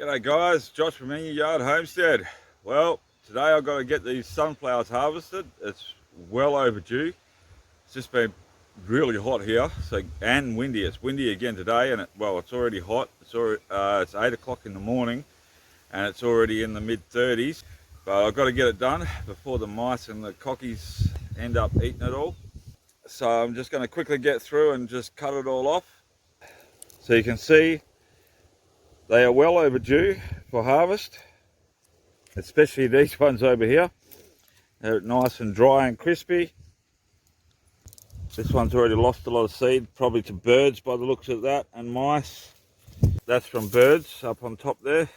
G'day guys, Josh from Emu Yard Homestead. Well, today I've got to get these sunflowers harvested. It's well overdue. It's just been really hot here, and windy. It's windy again today, and it's already hot. It's 8 o'clock in the morning, and it's already in the mid-30s. But I've got to get it done before the mice and the cockies end up eating it all. So I'm just going to quickly get through and just cut it all off. So you can see they are well overdue for harvest, especially these ones over here. They're nice and dry and crispy. This one's already lost a lot of seed, probably to birds by the looks of that, and mice. That's from birds up on top there.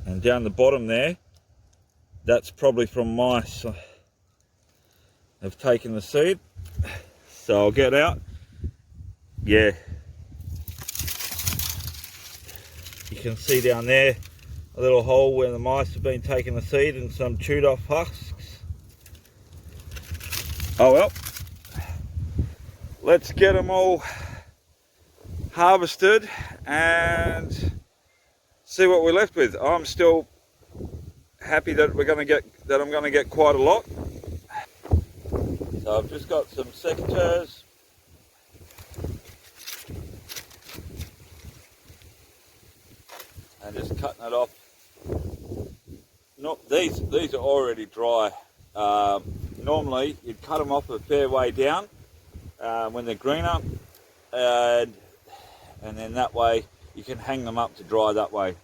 And down the bottom there, that's probably from mice. They've taken the seed. So I'll get out. Yeah. You can see down there a little hole where the mice have been taking the seed and some chewed off husks. Oh well, let's get them all harvested and see what we're left with. I'm still happy that I'm going to get quite a lot. So I've just got some secateurs. And just cutting it off. These are already dry. Normally you'd cut them off a fair way down when they're greener, and then that way you can hang them up to dry that way.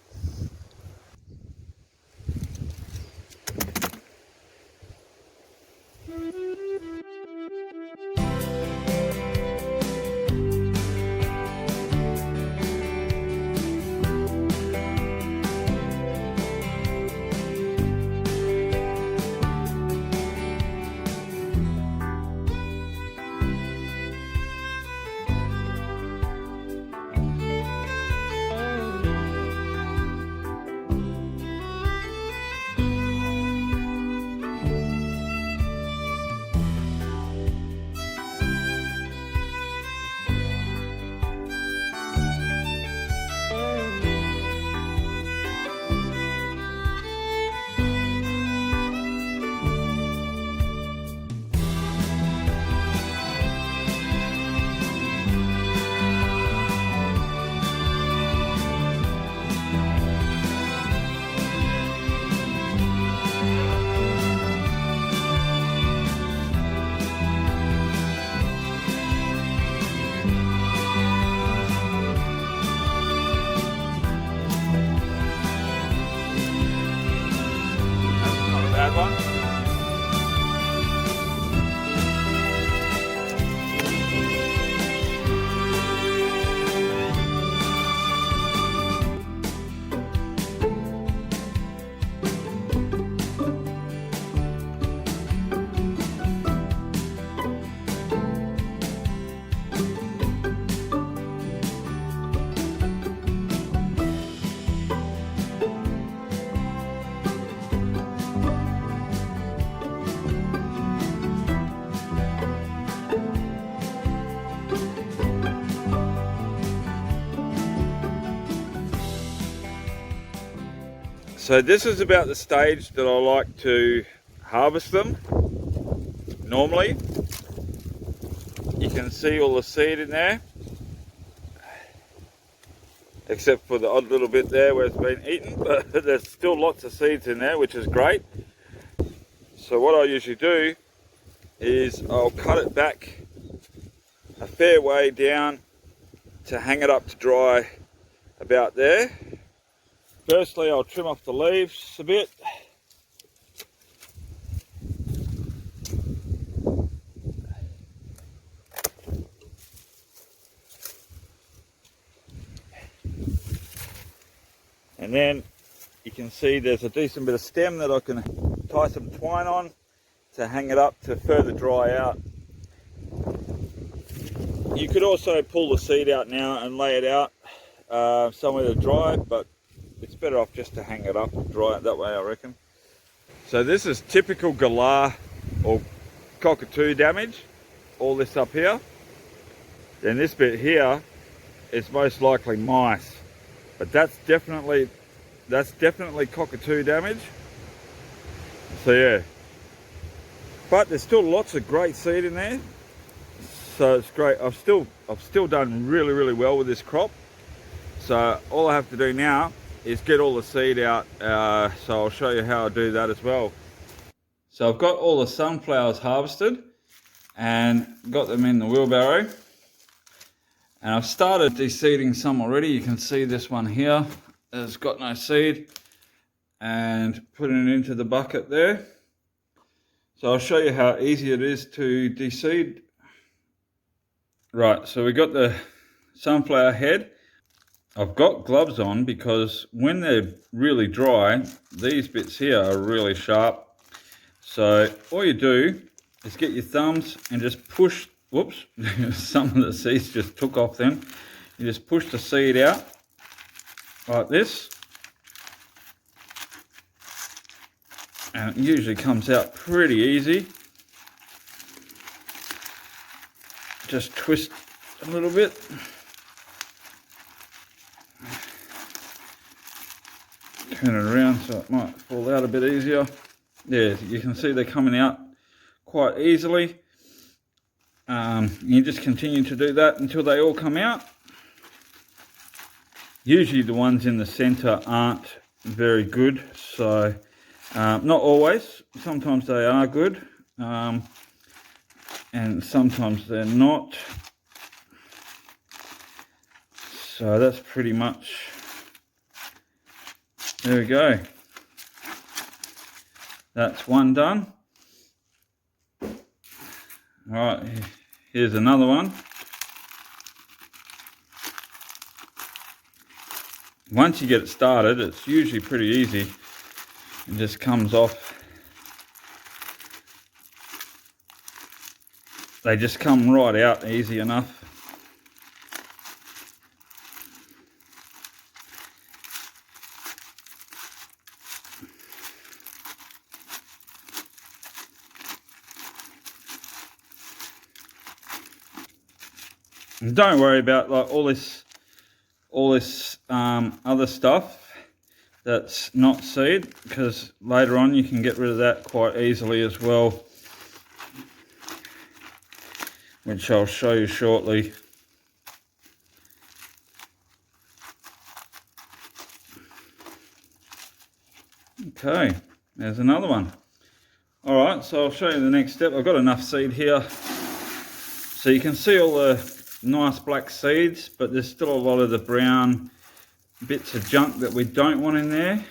So this is about the stage that I like to harvest them. Normally, you can see all the seed in there, except for the odd little bit there where it's been eaten, but there's still lots of seeds in there, which is great. So what I usually do is I'll cut it back a fair way down to hang it up to dry about there. Firstly, I'll trim off the leaves a bit. And then you can see there's a decent bit of stem that I can tie some twine on to hang it up to further dry out. You could also pull the seed out now and lay it out somewhere to dry, but it's better off just to hang it up and dry it that way, I reckon. So this is typical galah or cockatoo damage, all this up here. Then this bit here is most likely mice, but that's definitely that's definitely cockatoo damage. So yeah, but there's still lots of great seed in there, so it's great. I've still done really well with this crop. So all I have to do now is get all the seed out, so I'll show you how I do that as well. So I've got all the sunflowers harvested and got them in the wheelbarrow, and I've started de-seeding some already. You can see this one here has got no seed, and putting it into the bucket there. So I'll show you how easy it is to de-seed. Right, so we got the sunflower head. I've got gloves on because when they're really dry, these bits here are really sharp. So all you do is get your thumbs and just push, whoops, some of the seeds just took off then. You just push the seed out like this. And it usually comes out pretty easy. Just twist a little bit. Turn it around so it might fall out a bit easier. Yeah, you can see they're coming out quite easily. You just continue to do that until they all come out. Usually the ones in the center aren't very good, so not always. Sometimes they are good, and sometimes they're not. So that's pretty much, there we go. That's one done. All right, here's another one. Once you get it started, it's usually pretty easy. It just comes off. They just come right out easy enough. And don't worry about like all this other stuff that's not seed, because later on you can get rid of that quite easily as well, which I'll show you shortly. Okay, there's another one. All right, so I'll show you the next step. I've got enough seed here, so you can see all the nice black seeds, but there's still a lot of the brown bits of junk that we don't want in there,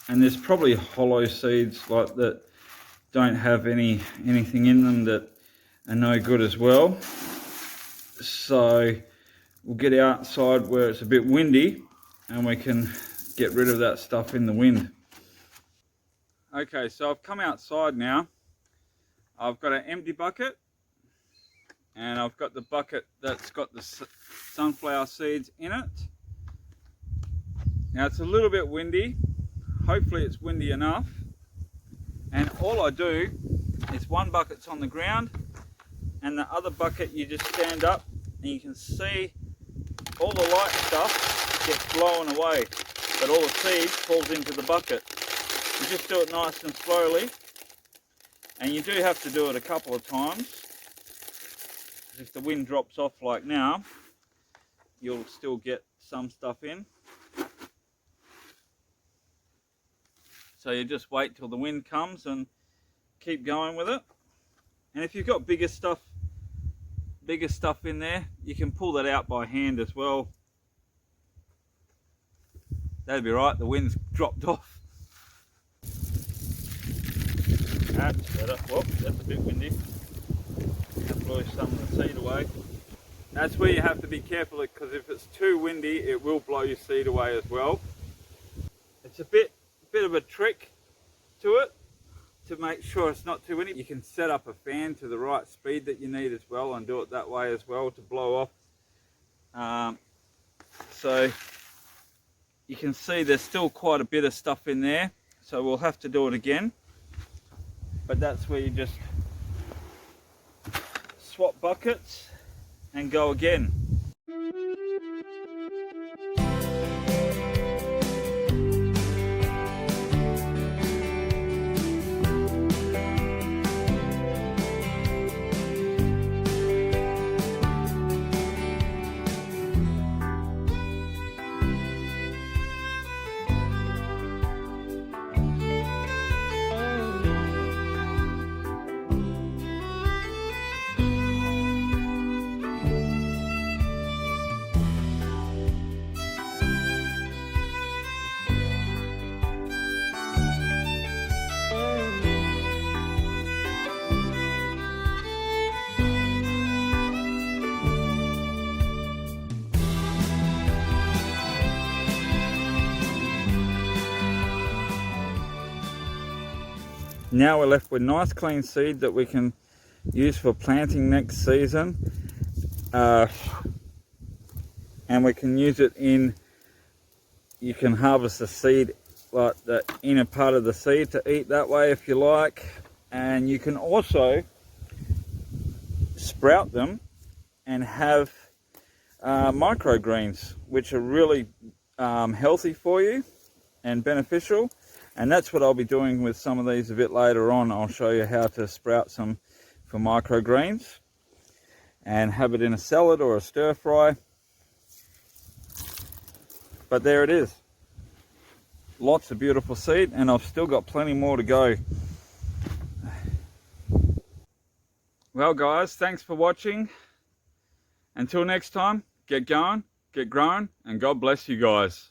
and there's probably hollow seeds like that don't have anything in them that are no good as well. So we'll get outside where it's a bit windy and we can get rid of that stuff in the wind. Okay, so I've come outside now. I've got an empty bucket, and I've got the bucket that's got the sunflower seeds in it. Now it's a little bit windy. Hopefully it's windy enough. And all I do is one bucket's on the ground, and the other bucket you just stand up and you can see all the light stuff gets blown away, but all the seed falls into the bucket. You just do it nice and slowly, and you do have to do it a couple of times. If the wind drops off like now, you'll still get some stuff in. So you just wait till the wind comes and keep going with it. And if you've got bigger stuff in there, you can pull that out by hand as well. That'd be right, the wind's dropped off. That's better. Whoop, that's a bit windy. That blew some of the seed away. That's where you have to be careful, because if it's too windy, it will blow your seed away as well. It's a bit of a trick to it to make sure it's not too windy. You can set up a fan to the right speed that you need as well and do it that way as well to blow off. So you can see there's still quite a bit of stuff in there, so we'll have to do it again. But that's where you just swap buckets and go again. Now we're left with nice clean seed that we can use for planting next season. And we can use it in, you can harvest the seed, like the inner part of the seed, to eat that way if you like. And you can also sprout them and have microgreens, which are really healthy for you and beneficial. And that's what I'll be doing with some of these a bit later on. I'll show you how to sprout some for microgreens and have it in a salad or a stir fry. But there it is. Lots of beautiful seed, and I've still got plenty more to go. Well guys, thanks for watching. Until next time, get going, get growing, and God bless you guys.